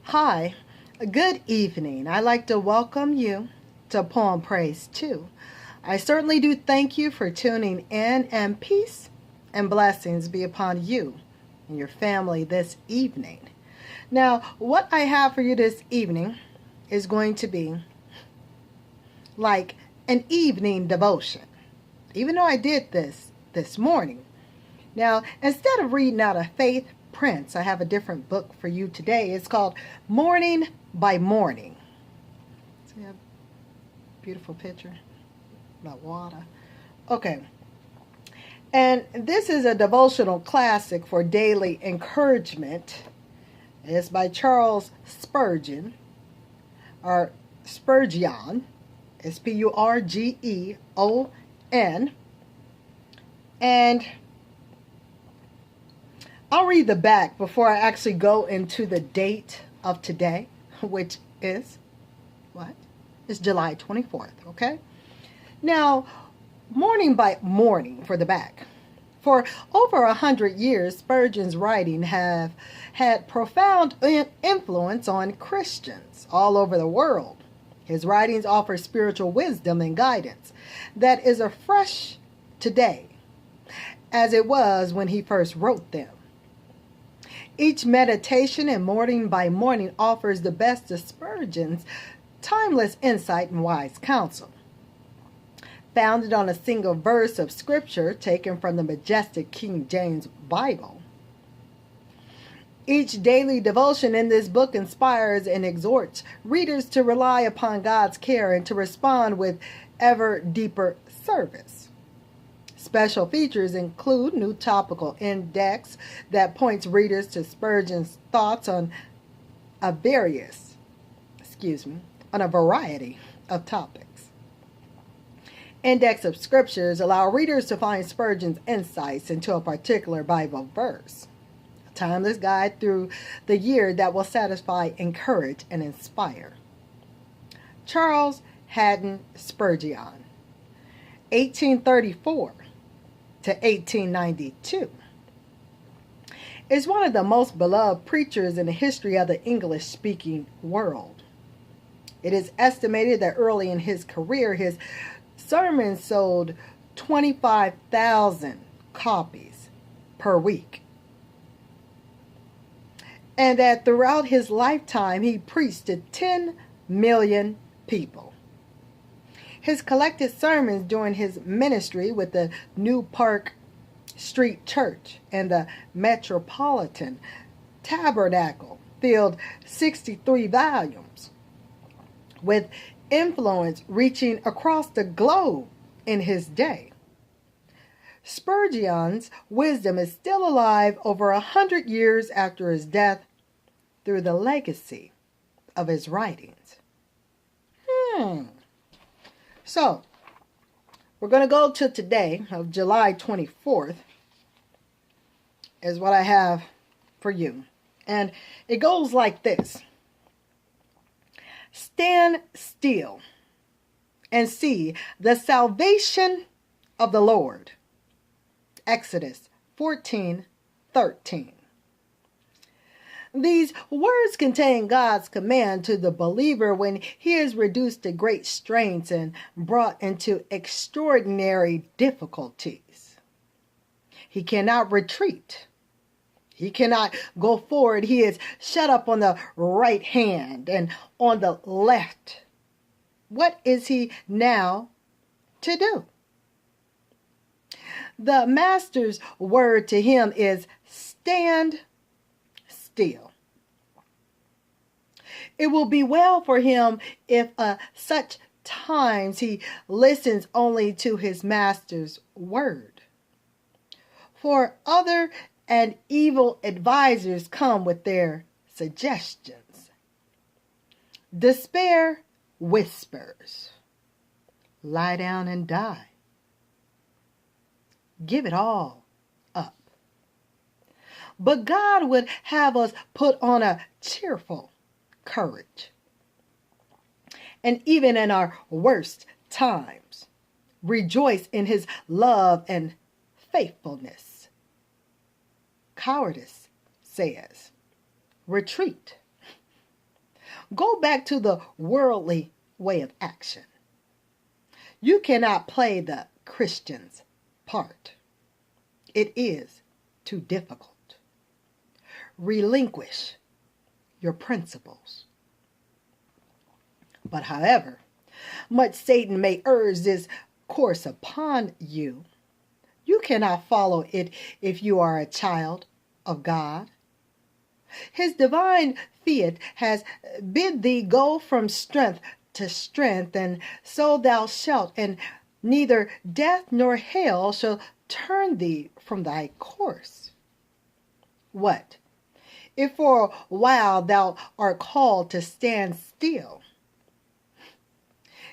Hi, good evening. I'd like to welcome you to Poem Praise 2. I certainly do thank you for tuning in, and peace and blessings be upon you and your family this evening. Now, what I have for you this evening is going to be like an evening devotion, even though I did this morning. Now, instead of reading out of Faith Prince, I have a different book for you today. It's called Morning by Morning. See a beautiful picture about water. Okay. And this is a devotional classic for daily encouragement. It's by Charles Spurgeon, or Spurgeon. It's Spurgeon. And I'll read the back before I actually go into the date of today, which is, what? It's July 24th, okay? Now, morning by morning for the back. For over 100 years, Spurgeon's writing have had profound influence on Christians all over the world. His writings offer spiritual wisdom and guidance that is as fresh today as it was when he first wrote them. Each meditation and morning by morning offers the best of Spurgeon's timeless insight and wise counsel. Founded on a single verse of scripture taken from the majestic King James Bible. Each daily devotion in this book inspires and exhorts readers to rely upon God's care and to respond with ever deeper service. Special features include new topical index that points readers to Spurgeon's thoughts on a variety of topics. Index of scriptures allow readers to find Spurgeon's insights into a particular Bible verse. A timeless guide through the year that will satisfy, encourage, and inspire. Charles Haddon Spurgeon, 1834 to 1892, is one of the most beloved preachers in the history of the English-speaking world. It is estimated that early in his career, his sermons sold 25,000 copies per week, and that throughout his lifetime, he preached to 10 million people. His collected sermons during his ministry with the New Park Street Church and the Metropolitan Tabernacle filled 63 volumes, with influence reaching across the globe in his day. Spurgeon's wisdom is still alive over 100 years after his death through the legacy of his writings. So, we're going to go to today of July 24th is what I have for you. And it goes like this. Stand still and see the salvation of the Lord. Exodus 14:13. These words contain God's command to the believer when he is reduced to great straits and brought into extraordinary difficulties. He cannot retreat. He cannot go forward. He is shut up on the right hand and on the left. What is he now to do? The master's word to him is stand still. It will be well for him if such times he listens only to his master's word. For other and evil advisors come with their suggestions. Despair whispers, lie down and die. Give it all up. But God would have us put on a cheerful courage. And even in our worst times, rejoice in his love and faithfulness. Cowardice says, retreat. go back to the worldly way of action. You cannot play the Christian's part. It is too difficult. Relinquish your principles. But however much Satan may urge this course upon you, you cannot follow it if you are a child of God. His divine fiat has bid thee go from strength to strength, and so thou shalt, and neither death nor hell shall turn thee from thy course. What? If for a while thou art called to stand still,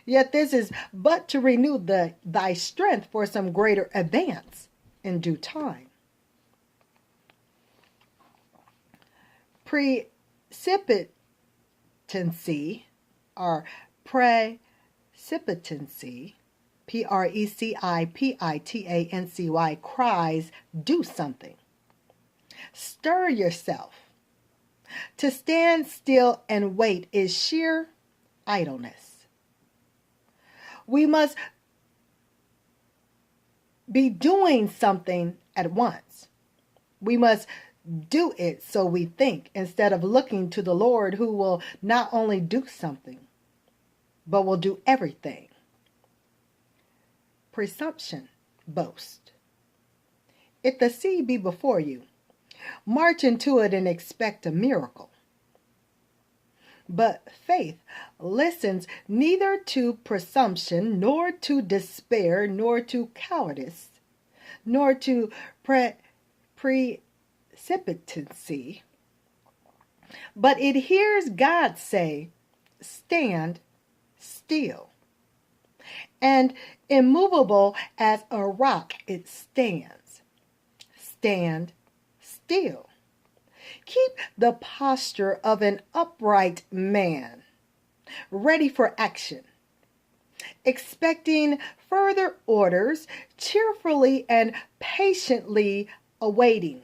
yet this is but to renew thy strength for some greater advance in due time. Precipitancy or precipitancy, Precipitancy, cries, do something. Stir yourself. To stand still and wait is sheer idleness. We must be doing something at once. We must do it so we think, instead of looking to the Lord, who will not only do something, but will do everything. Presumption, boast. If the sea be before you, march into it and expect a miracle. But faith listens neither to presumption, nor to despair, nor to cowardice, nor to precipitancy, but it hears God say, stand still. And immovable as a rock it stands. Stand still. Keep the posture of an upright man, ready for action, expecting further orders, cheerfully and patiently awaiting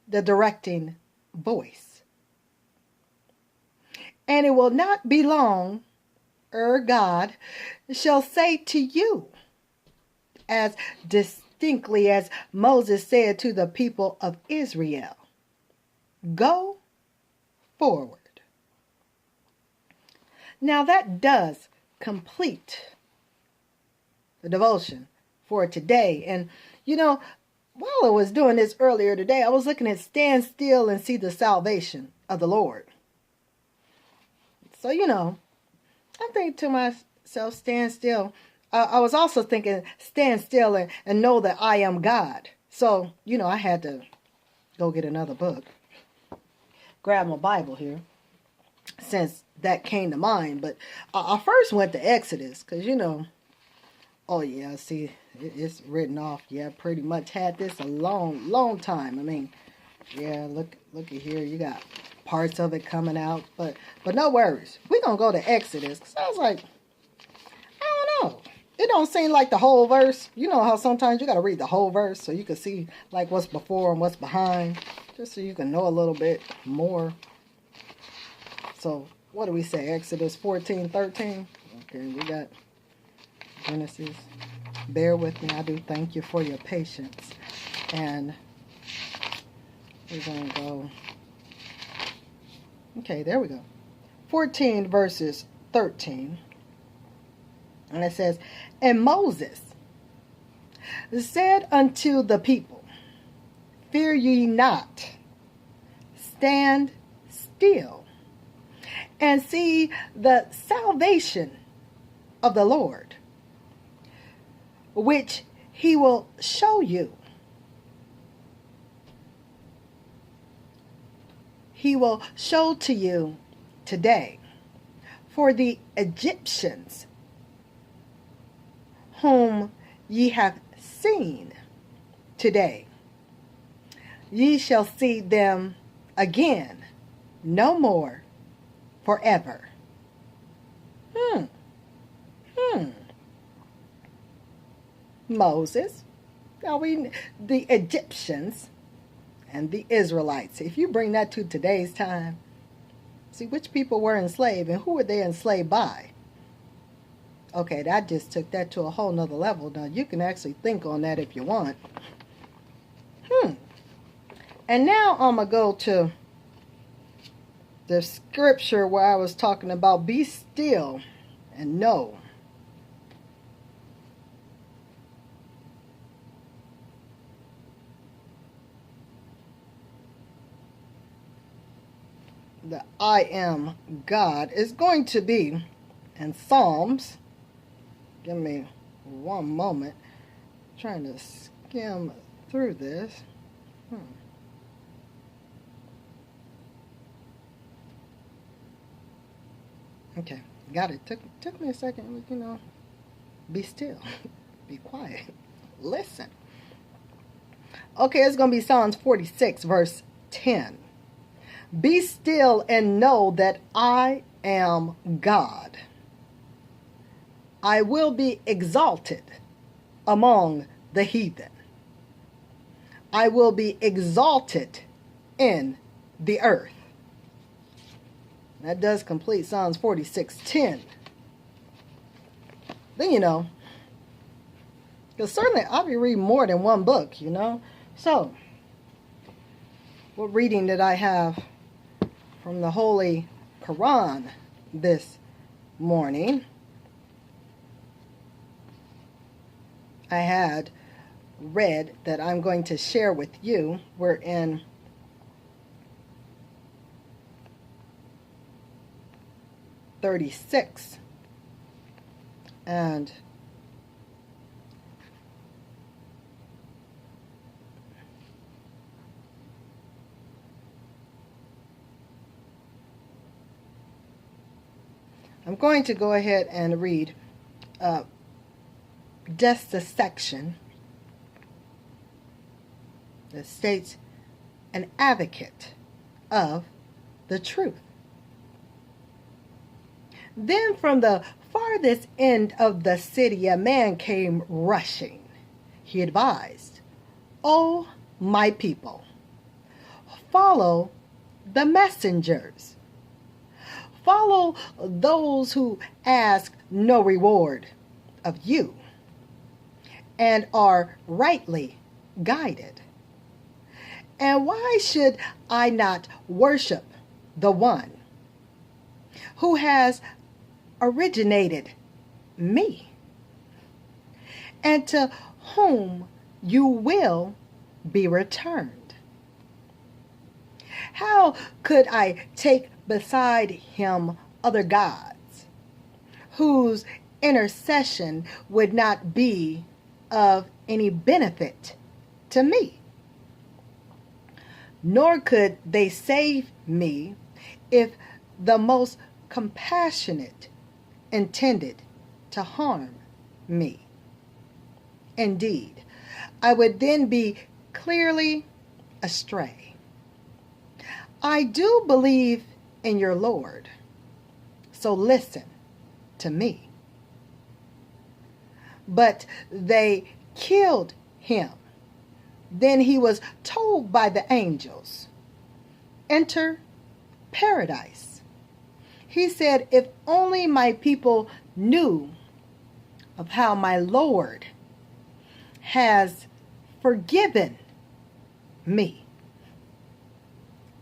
the directing voice. And it will not be long ere God shall say to you, as distinctly as Moses said to the people of Israel, go forward. Now that does complete the devotion for today. And while I was doing this earlier today, I was looking at stand still and see the salvation of the Lord. So, I think to myself, stand still. I was also thinking, stand still and know that I am God. So, I had to go get another book. Grab my Bible here, since that came to mind. But I first went to Exodus, because, oh yeah, see, it's written off. Yeah, pretty much had this a long time. I mean, yeah, look at here. You got parts of it coming out, but no worries. We're going to go to Exodus. Because I was like, I don't know. It don't seem like the whole verse. You know how sometimes you got to read the whole verse so you can see like what's before and what's behind, just so you can know a little bit more. So what do we say? Exodus 14:13. Okay, we got Genesis. Bear with me. I do thank you for your patience. And we're going to go. Okay, there we go. 14 verses 13. And it says, and Moses said unto the people, fear ye not, stand still, and see the salvation of the Lord, which he will show you. He will show to you today. For the Egyptians whom ye have seen today, ye shall see them again no more forever. Moses, the Egyptians and the Israelites. If you bring that to today's time, See, which people were enslaved and who were they enslaved by? Okay, that just took that to a whole nother level. Now, you can actually think on that if you want. And now I'm going to go to the scripture where I was talking about be still and know. That I am God is going to be in Psalms. Give me one moment. I'm trying to skim through this. Okay, got it. Took me a second, be still. Be quiet. Listen. Okay, it's going to be Psalms 46, verse 10. Be still and know that I am God. I will be exalted among the heathen. I will be exalted in the earth. That does complete Psalms 46:10. Then, because certainly I'll be reading more than one book, So, what reading did I have from the Holy Quran this morning? I had read that I'm going to share with you. We're in (36) and I'm going to go ahead and read just a section that states, an advocate of the truth. Then from the farthest end of the city a man came rushing. He advised, O my people, follow the messengers. Follow those who ask no reward of you and are rightly guided. And why should I not worship the one who has originated me, and to whom you will be returned? How could I take beside him other gods, whose intercession would not be of any benefit to me? Nor could they save me if the most compassionate intended to harm me. Indeed, I would then be clearly astray. I do believe in your Lord, so listen to me. But they killed him. Then he was told by the angels, enter paradise. He said, if only my people knew of how my Lord has forgiven me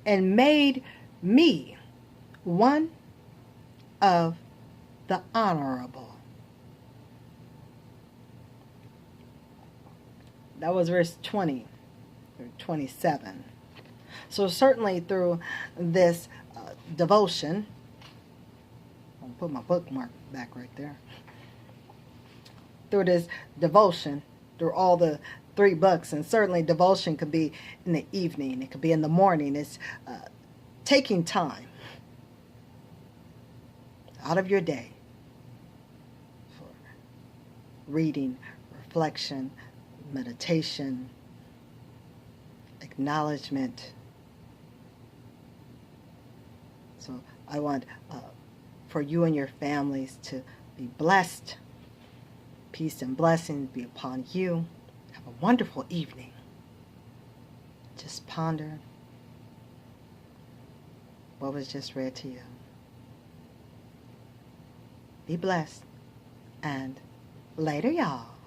and made me one of the honorable. That was verse 20 through 27. So certainly through this devotion, I'll put my bookmark back right there. Through this devotion, through all the 3 books, and certainly devotion could be in the evening, it could be in the morning. It's taking time out of your day for reading, reflection, meditation, acknowledgement. So I want for you and your families to be blessed. Peace and blessings be upon you. Have a wonderful evening. Just ponder. what was just read to you. Be blessed, and later, y'all.